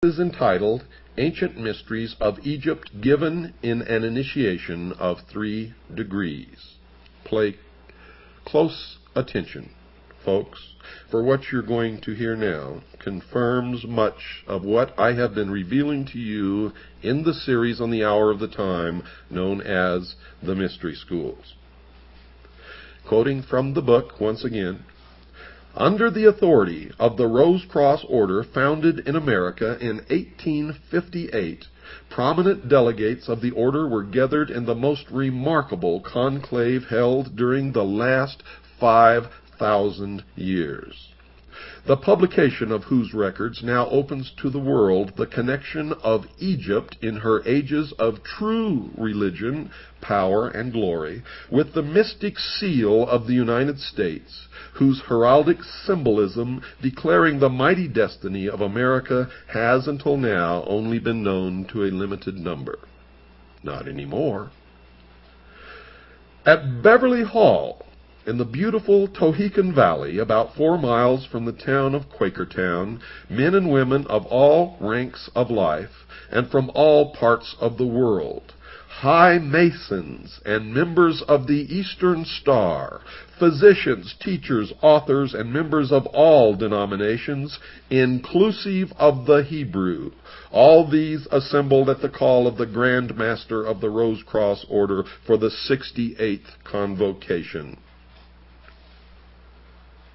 is entitled Ancient Mysteries of Egypt Given in an Initiation of 3 Degrees. Pay close attention, folks, for what you're going to hear now confirms much of what I have been revealing to you in the series on the Hour of the Time known as the Mystery Schools. Quoting from the book once again, under the authority of the Rose-Cross Order founded in America in 1858, prominent delegates of the order were gathered in the most remarkable conclave held during the last 5,000 years, the publication of whose records now opens to the world the connection of Egypt in her ages of true religion, power, and glory with the mystic seal of the United States, whose heraldic symbolism declaring the mighty destiny of America has until now only been known to a limited number. Not anymore. At Beverly Hall, in the beautiful Tohickon Valley, about 4 miles from the town of Quakertown, men and women of all ranks of life and from all parts of the world, high masons and members of the Eastern Star, physicians, teachers, authors, and members of all denominations, inclusive of the Hebrew, all these assembled at the call of the Grand Master of the Rose-Cross Order for the 68th Convocation.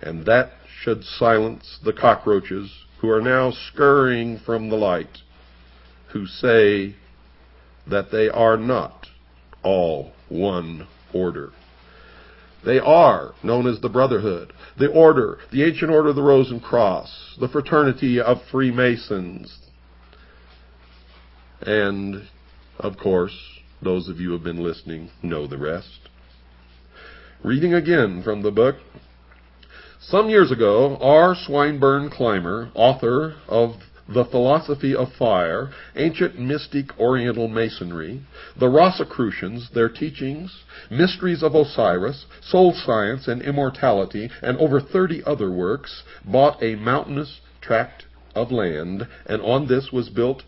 And that should silence the cockroaches who are now scurrying from the light, who say that they are not all one order. They are known as the Brotherhood, the Order, the Ancient Order of the Rose and Cross, the Fraternity of Freemasons, and, of course, those of you who have been listening know the rest. Reading again from the book, some years ago, R. Swinburne Clymer, author of The Philosophy of Fire, Ancient Mystic Oriental Masonry, The Rosicrucians, Their Teachings, Mysteries of Osiris, Soul Science and Immortality, and over 30 other works, bought a mountainous tract of land, and on this was built,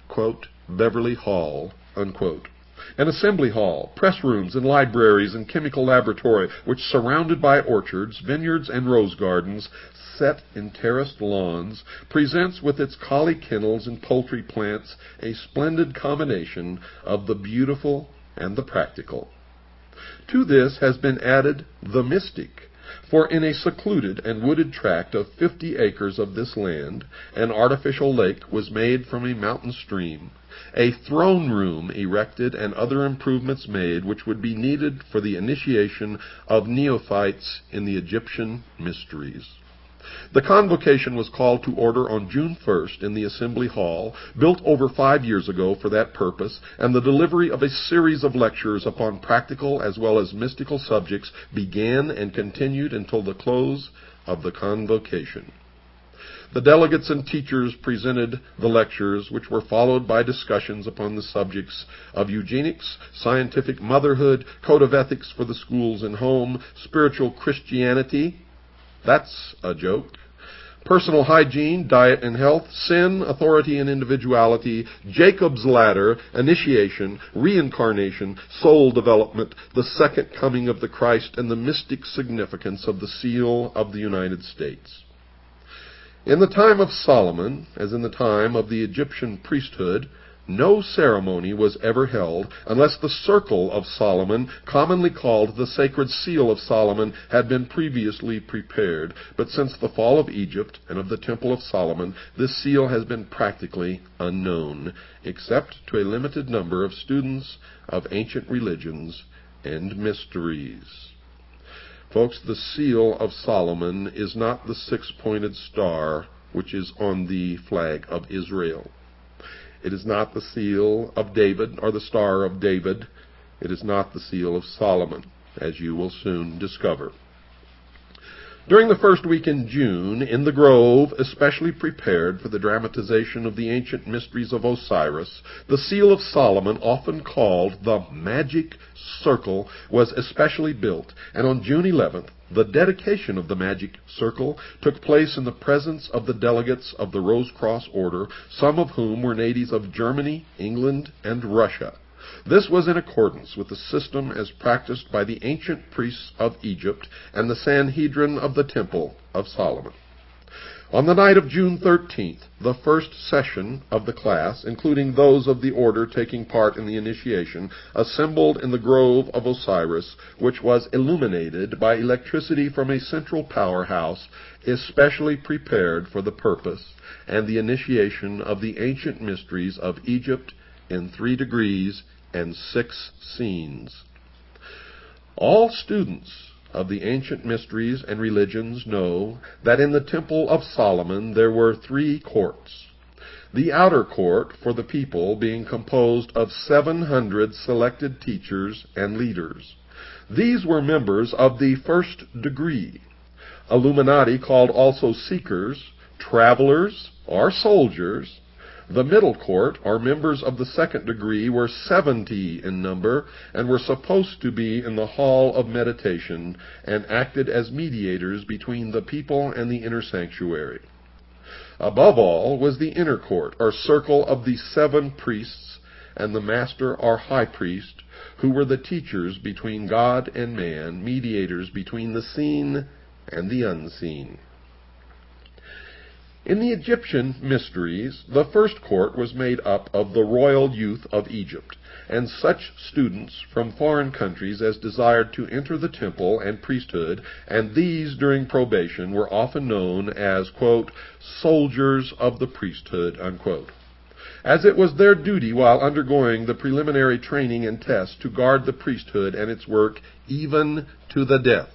quote, Beverly Hall, unquote, an assembly hall, press rooms, and libraries and chemical laboratory, which, surrounded by orchards, vineyards, and rose gardens, set in terraced lawns, presents with its collie kennels and poultry plants a splendid combination of the beautiful and the practical. To this has been added the mystic, for in a secluded and wooded tract of 50 acres of this land, an artificial lake was made from a mountain stream, a throne room erected, and other improvements made which would be needed for the initiation of neophytes in the Egyptian mysteries. The convocation was called to order on June 1st in the Assembly Hall, built over 5 years ago for that purpose, and the delivery of a series of lectures upon practical as well as mystical subjects began and continued until the close of the convocation. The delegates and teachers presented the lectures, which were followed by discussions upon the subjects of eugenics, scientific motherhood, code of ethics for the schools and home, spiritual Christianity, that's a joke, personal hygiene, diet and health, sin, authority and individuality, Jacob's ladder, initiation, reincarnation, soul development, the second coming of the Christ, and the mystic significance of the seal of the United States. In the time of Solomon, as in the time of the Egyptian priesthood, no ceremony was ever held unless the circle of Solomon, commonly called the sacred seal of Solomon, had been previously prepared. But since the fall of Egypt and of the Temple of Solomon, this seal has been practically unknown, except to a limited number of students of ancient religions and mysteries. Folks, the seal of Solomon is not the 6-pointed star which is on the flag of Israel. It is not the seal of David or the Star of David. It is not the seal of Solomon, as you will soon discover. During the first week in June, in the grove especially prepared for the dramatization of the ancient mysteries of Osiris, the seal of Solomon, often called the magic circle, was especially built, and on June 11th, The dedication of the magic circle took place in the presence of the delegates of the Rose-Cross Order, some of whom were natives of Germany, England, and Russia. This was in accordance with the system as practiced by the ancient priests of Egypt and the Sanhedrin of the Temple of Solomon. On the night of June 13th, the first session of the class, including those of the order taking part in the initiation, assembled in the grove of Osiris, which was illuminated by electricity from a central powerhouse especially prepared for the purpose, and the initiation of the ancient mysteries of Egypt in 3 degrees and 6 scenes. All students of the ancient mysteries and religions know that in the Temple of Solomon there were 3 courts. The outer court for the people being composed of 700 selected teachers and leaders. These were members of the first degree, Illuminati called also seekers, travelers, or soldiers. The middle court, or members of the second degree, were 70 in number and were supposed to be in the hall of meditation and acted as mediators between the people and the inner sanctuary. Above all was the inner court, or circle of the 7 priests and the master or high priest, who were the teachers between God and man, mediators between the seen and the unseen. In the Egyptian mysteries, the first court was made up of the royal youth of Egypt, and such students from foreign countries as desired to enter the temple and priesthood, and these during probation were often known as, quote, soldiers of the priesthood, unquote, as it was their duty while undergoing the preliminary training and test to guard the priesthood and its work even to the death.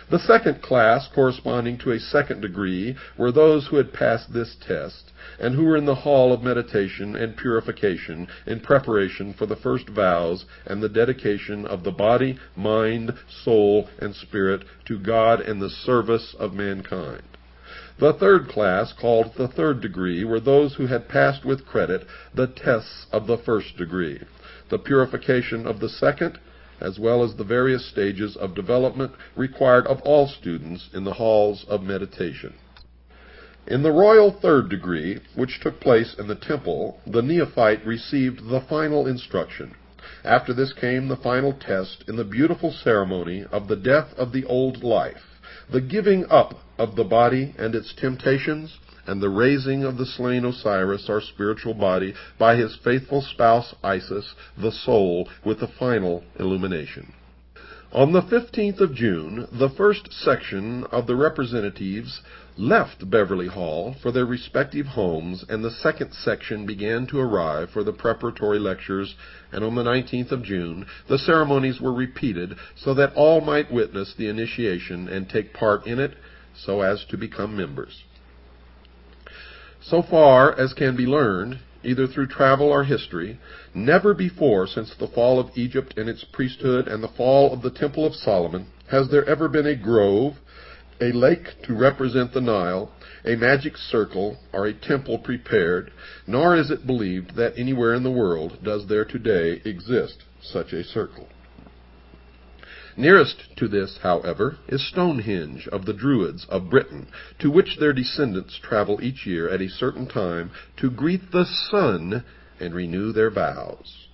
The second class, corresponding to a second degree, were those who had passed this test, and who were in the hall of meditation and purification in preparation for the first vows and the dedication of the body, mind, soul, and spirit to God and the service of mankind. The third class, called the third degree, were those who had passed with credit the tests of the first degree, the purification of the second, as well as the various stages of development required of all students in the halls of meditation. In the royal third degree, which took place in the temple, the neophyte received the final instruction. After this came the final test in the beautiful ceremony of the death of the old life, the giving up of the body and its temptations, and the raising of the slain Osiris, our spiritual body, by his faithful spouse Isis, the soul, with the final illumination. On the 15th of June, the first section of the representatives left Beverly Hall for their respective homes, and the second section began to arrive for the preparatory lectures, and on the 19th of June, the ceremonies were repeated so that all might witness the initiation and take part in it so as to become members. So far as can be learned, either through travel or history, never before since the fall of Egypt and its priesthood and the fall of the Temple of Solomon has there ever been a grove, a lake to represent the Nile, a magic circle, or a temple prepared, nor is it believed that anywhere in the world does there today exist such a circle. Nearest to this, however, is Stonehenge of the Druids of Britain, to which their descendants travel each year at a certain time to greet the sun and renew their vows.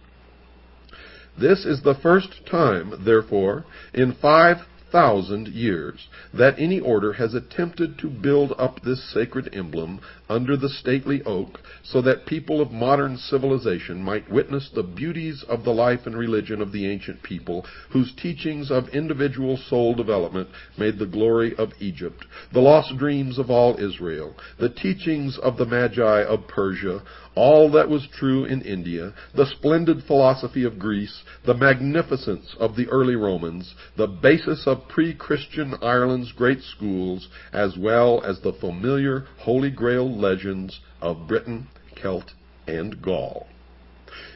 This is the first time, therefore, in 5,000 years, that any order has attempted to build up this sacred emblem under the stately oak, so that people of modern civilization might witness the beauties of the life and religion of the ancient people, whose teachings of individual soul development made the glory of Egypt, the lost dreams of all Israel, the teachings of the Magi of Persia, all that was true in India, the splendid philosophy of Greece, the magnificence of the early Romans, the basis of pre-Christian Ireland's great schools, as well as the familiar Holy Grail legends of Britain, Celt, and Gaul.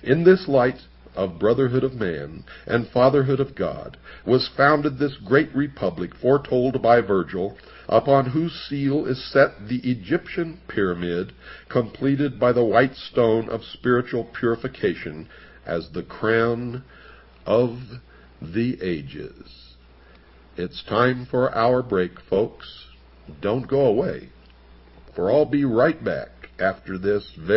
In this light of brotherhood of man and fatherhood of God was founded this great republic foretold by Virgil, upon whose seal is set the Egyptian pyramid, completed by the white stone of spiritual purification as the crown of the ages. It's time for our break, folks. Don't go away, for I'll be right back after this very